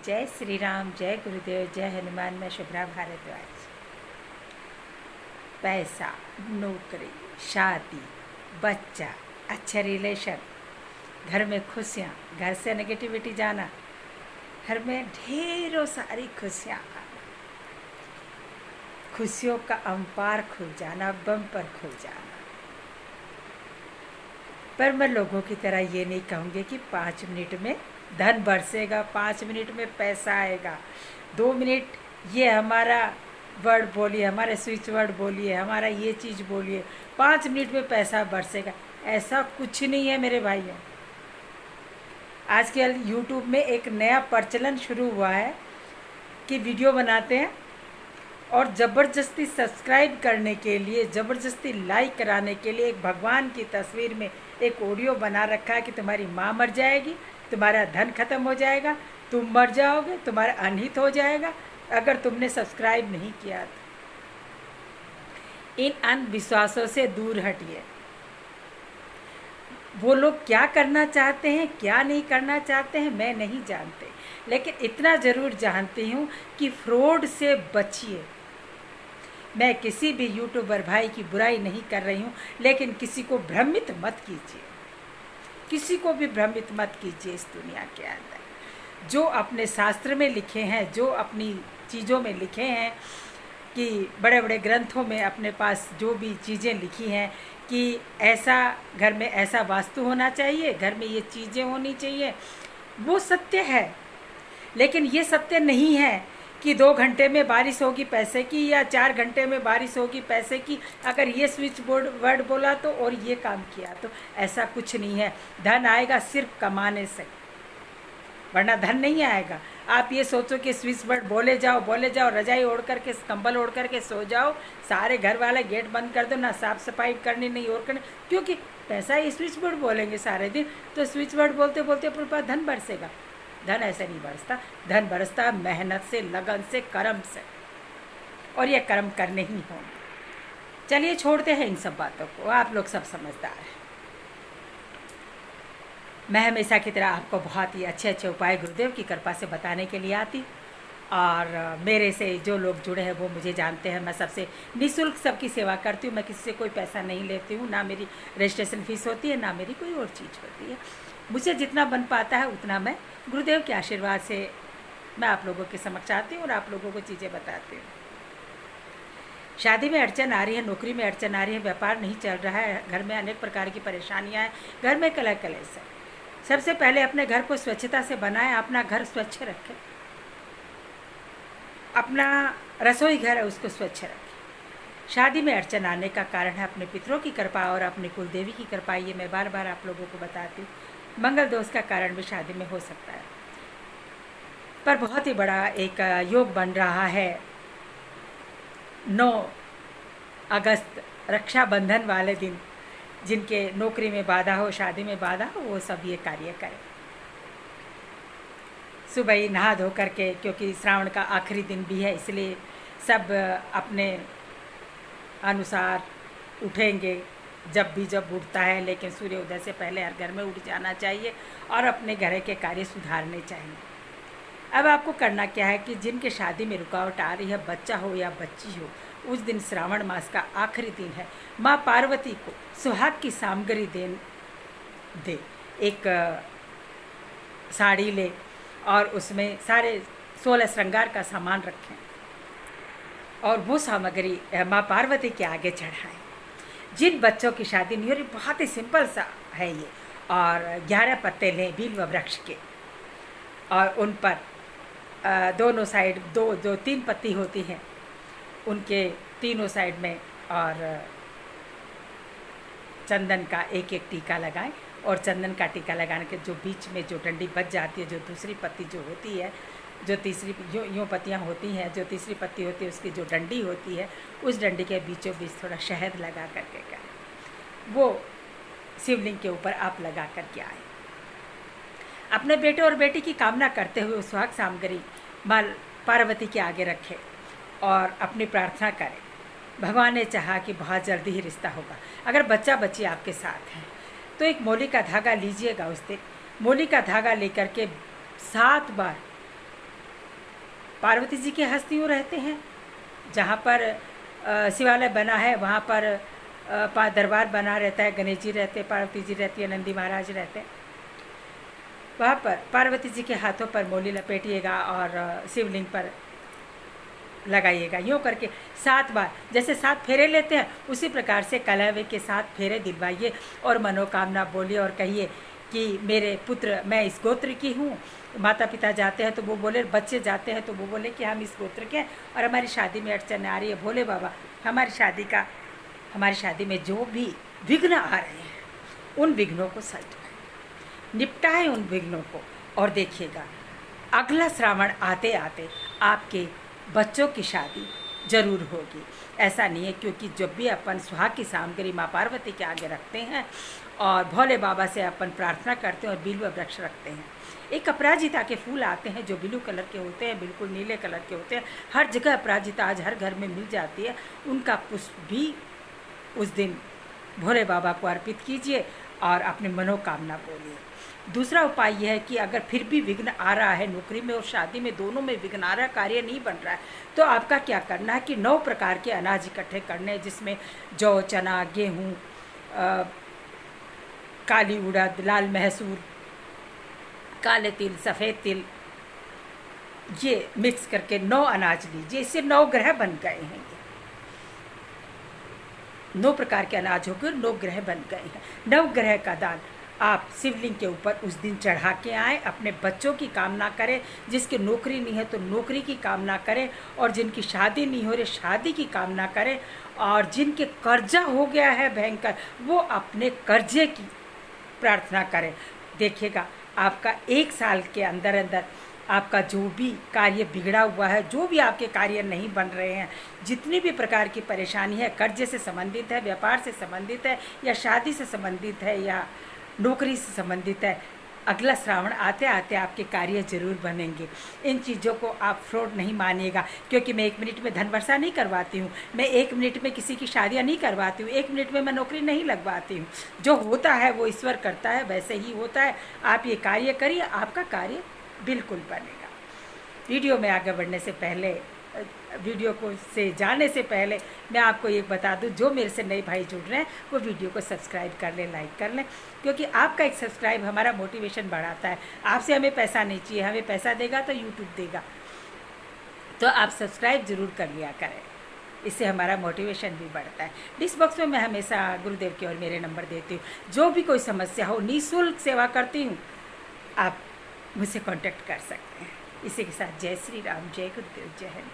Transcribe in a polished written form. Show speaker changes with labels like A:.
A: जय श्री राम, जय गुरुदेव, जय हनुमान। मैं शुभ्रा भारद्वाज। पैसा, नौकरी, शादी, बच्चा, अच्छा रिलेशन, घर में खुशियाँ, घर से नेगेटिविटी जाना, घर में ढेरों सारी खुशियाँ, खुशियों का अंपार खुल जाना, बम्पर खुल जाना। पर मैं लोगों की तरह ये नहीं कहूँगी कि 5 मिनट में धन बरसेगा, 5 मिनट में पैसा आएगा, 2 मिनट ये हमारा वर्ड बोलिए, हमारे स्विच वर्ड बोलिए, हमारा ये चीज़ बोलिए, 5 मिनट में पैसा बरसेगा। ऐसा कुछ नहीं है मेरे भाइयों। आजकल यूट्यूब में एक नया प्रचलन शुरू हुआ है कि वीडियो बनाते हैं और ज़बरदस्ती सब्सक्राइब करने के लिए, ज़बरदस्ती लाइक कराने के लिए एक भगवान की तस्वीर में एक ऑडियो बना रखा है कि तुम्हारी माँ मर जाएगी, तुम्हारा धन खत्म हो जाएगा, तुम मर जाओगे, तुम्हारा अनहित हो जाएगा अगर तुमने सब्सक्राइब नहीं किया तो। इन अंधविश्वासों से दूर हटिए। वो लोग क्या करना चाहते हैं, क्या नहीं करना चाहते हैं, मैं नहीं जानते, लेकिन इतना ज़रूर जानती हूँ कि फ्रॉड से बचिए। मैं किसी भी यूट्यूबर भाई की बुराई नहीं कर रही हूँ, लेकिन किसी को भ्रमित मत कीजिए, किसी को भी भ्रमित मत कीजिए। इस दुनिया के अंदर जो अपने शास्त्र में लिखे हैं, जो अपनी चीज़ों में लिखे हैं, कि बड़े बड़े ग्रंथों में अपने पास जो भी चीज़ें लिखी हैं कि ऐसा घर में ऐसा वास्तु होना चाहिए, घर में ये चीज़ें होनी चाहिए, वो सत्य है। लेकिन ये सत्य नहीं है कि 2 घंटे में बारिश होगी पैसे की, या 4 घंटे में बारिश होगी पैसे की, अगर ये स्विच बोर्ड वर्ड बोला तो और ये काम किया तो। ऐसा कुछ नहीं है। धन आएगा सिर्फ कमाने से, वरना धन नहीं आएगा। आप ये सोचो कि स्विच वर्ड बोले जाओ, रजाई ओढ़ करके, कंबल ओढ़ करके सो जाओ, सारे घर वाले गेट बंद कर दो, ना साफ़ सफाई करनी नहीं और करनी, क्योंकि पैसा ही स्विच वर्ड बोलेंगे सारे दिन, तो स्विच वर्ड बोलते बोलते अपने पास धन बरसेगा। धन ऐसे नहीं बरसता। धन बरसता मेहनत से, लगन से, कर्म से, और ये कर्म करने ही होंगे। चलिए छोड़ते हैं इन सब बातों को, आप लोग सब समझदार हैं। मैं हमेशा की तरह आपको बहुत ही अच्छे अच्छे उपाय गुरुदेव की कृपा से बताने के लिए आती हूँ, और मेरे से जो लोग जुड़े हैं वो मुझे जानते हैं। मैं सबसे निःशुल्क सबकी सेवा करती हूँ। मैं किसी से कोई पैसा नहीं लेती हूँ, ना मेरी रजिस्ट्रेशन फ़ीस होती है, ना मेरी कोई और चीज़ होती है। मुझे जितना बन पाता है उतना मैं गुरुदेव के आशीर्वाद से मैं आप लोगों के समक्ष आती हूँ और आप लोगों को चीज़ें बताती हूँ। शादी में अड़चन आ रही है, नौकरी में अड़चन आ रही है, व्यापार नहीं चल रहा है, घर में अनेक प्रकार की परेशानियाँ हैं, घर में कलह कलेश है। सबसे पहले अपने घर को स्वच्छता से बनाएं, अपना घर स्वच्छ रखें, अपना रसोई घर है उसको स्वच्छ रखें। शादी में अड़चन आने का कारण है अपने पितरों की कृपा और अपनी कुल देवी की कृपा। ये मैं बार बार आप लोगों को बताती हूँ। मंगल दोष का कारण भी शादी में हो सकता है। पर बहुत ही बड़ा एक योग बन रहा है 9 अगस्त रक्षाबंधन वाले दिन। जिनके नौकरी में बाधा हो, शादी में बाधा हो, वो सब ये कार्य करें। सुबह ही नहा धो करके, क्योंकि श्रावण का आखिरी दिन भी है, इसलिए सब अपने अनुसार उठेंगे जब उठता है, लेकिन सूर्योदय से पहले हर घर में उठ जाना चाहिए और अपने घर के कार्य सुधारने चाहिए। अब आपको करना क्या है कि जिनके शादी में रुकावट आ रही है, बच्चा हो या बच्ची हो, उस दिन श्रावण मास का आखिरी दिन है, माँ पार्वती को सुहाग की सामग्री दे। एक साड़ी ले और उसमें सारे 16 श्रृंगार का सामान रखें और वो सामग्री माँ पार्वती के आगे चढ़ाएं। जिन बच्चों की शादी नहीं हो रही, बहुत ही सिंपल सा है ये, और 11 पत्ते लें बिल्व वृक्ष के, और उन पर दोनों साइड जो 3 पत्ती होती हैं उनके तीनों साइड में, और चंदन का एक एक टीका लगाएं। और चंदन का टीका लगाने के जो बीच में जो डंडी बच जाती है, जो दूसरी पत्ती जो होती है, जो तीसरी यूँ पत्तियाँ होती हैं, जो तीसरी पत्ती होती है उसकी जो डंडी होती है, उस डंडी के बीचों बीच थोड़ा शहद लगा करके करें। वो शिवलिंग के ऊपर आप लगा करके आए। अपने बेटे और बेटी की कामना करते हुए सुहाग सामग्री माँ पार्वती के आगे रखें और अपनी प्रार्थना करें। भगवान ने चाहा कि बहुत जल्दी ही रिश्ता होगा। अगर बच्चा बच्ची आपके साथ हैं तो एक मोली का धागा लीजिएगा। उस दिन मोली का धागा लेकर के 7 बार पार्वती जी के हस्तियों रहते हैं, जहाँ पर शिवालय बना है वहाँ पर दरबार बना रहता है, गणेश जी रहते हैं, पार्वती जी रहती है, नंदी महाराज रहते हैं। वहाँ पर पार्वती जी के हाथों पर मोली लपेटिएगा और शिवलिंग पर लगाइएगा। यूँ करके 7 बार, जैसे 7 फेरे लेते हैं उसी प्रकार से कलवे के 7 फेरे दिलवाइए और मनोकामना बोलिए और कहिए कि मेरे पुत्र, मैं इस गोत्र की हूँ। माता पिता जाते हैं तो वो बोले, बच्चे जाते हैं तो वो बोले कि हम इस गोत्र के हैं और हमारी शादी में अड़चन आ रही है। भोले बाबा हमारी शादी में जो भी विघ्न आ रहे हैं उन विघ्नों को सुलझाएं, निपटाएं उन विघ्नों को। और देखिएगा अगला श्रावण आते आते आपके बच्चों की शादी जरूर होगी। ऐसा नहीं है, क्योंकि जब भी अपन सुहाग की सामग्री माँ पार्वती के आगे रखते हैं और भोले बाबा से अपन प्रार्थना करते हैं और बिल्व वृक्ष रखते हैं, एक अपराजिता के फूल आते हैं जो ब्लू कलर के होते हैं, बिल्कुल नीले कलर के होते हैं। हर जगह अपराजिता आज हर घर में मिल जाती है। उनका पुष्प भी उस दिन भोले बाबा को अर्पित कीजिए और अपनी मनोकामना बोलिए। दूसरा उपाय यह है कि अगर फिर भी विघ्न आ रहा है, नौकरी में और शादी में दोनों में विघ्न आ रहा है, कार्य नहीं बन रहा है, तो आपका क्या करना है कि 9 प्रकार के अनाज इकट्ठे करने हैं, जिसमें जौ, चना, गेहूँ, काली उड़द, लाल महसूर, काले तिल, सफ़ेद तिल, ये मिक्स करके 9 अनाज लीजिए। इससे 9 ग्रह बन गए हैं। 9 प्रकार के अनाज होकर 9 ग्रह बन गए हैं। 9 ग्रह का दान आप शिवलिंग के ऊपर उस दिन चढ़ा के आएँ। अपने बच्चों की कामना करें, जिसकी नौकरी नहीं है तो नौकरी की कामना करें, और जिनकी शादी नहीं हो रही शादी की कामना करें, और जिनके कर्जा हो गया है भयंकर वो अपने कर्जे की प्रार्थना करें। देखिएगा आपका 1 साल के अंदर अंदर आपका जो भी कार्य बिगड़ा हुआ है, जो भी आपके कार्य नहीं बन रहे हैं, जितनी भी प्रकार की परेशानी है, कर्जे से संबंधित है, व्यापार से संबंधित है, या शादी से संबंधित है, या नौकरी से संबंधित है, अगला श्रावण आते आते आपके कार्य जरूर बनेंगे। इन चीज़ों को आप फ्रॉड नहीं मानिएगा, क्योंकि मैं 1 मिनट में धन वर्षा नहीं करवाती हूँ, मैं 1 मिनट में किसी की शादियाँ नहीं करवाती हूँ, 1 मिनट में मैं नौकरी नहीं लगवाती हूँ। जो होता है वो ईश्वर करता है, वैसे ही होता है। आप ये कार्य करिए, आपका कार्य बिल्कुल बनेगा। वीडियो में आगे बढ़ने से पहले, वीडियो को से जाने से पहले मैं आपको ये बता दूं, जो मेरे से नए भाई जुड़ रहे हैं वो वीडियो को सब्सक्राइब कर लें, लाइक कर लें, क्योंकि आपका एक सब्सक्राइब हमारा मोटिवेशन बढ़ाता है। आपसे हमें पैसा नहीं चाहिए, हमें पैसा देगा तो यूट्यूब देगा, तो आप सब्सक्राइब ज़रूर कर लिया करें, इससे हमारा मोटिवेशन भी बढ़ता है। डिस्क बॉक्स में मैं हमेशा गुरुदेव की और मेरे नंबर देती हूँ। जो भी कोई समस्या हो, निःशुल्क सेवा करती हूँ, आप मुझसे कांटेक्ट कर सकते हैं। इसी के साथ जय श्री राम, जय गुरुदेव, जय हिंद।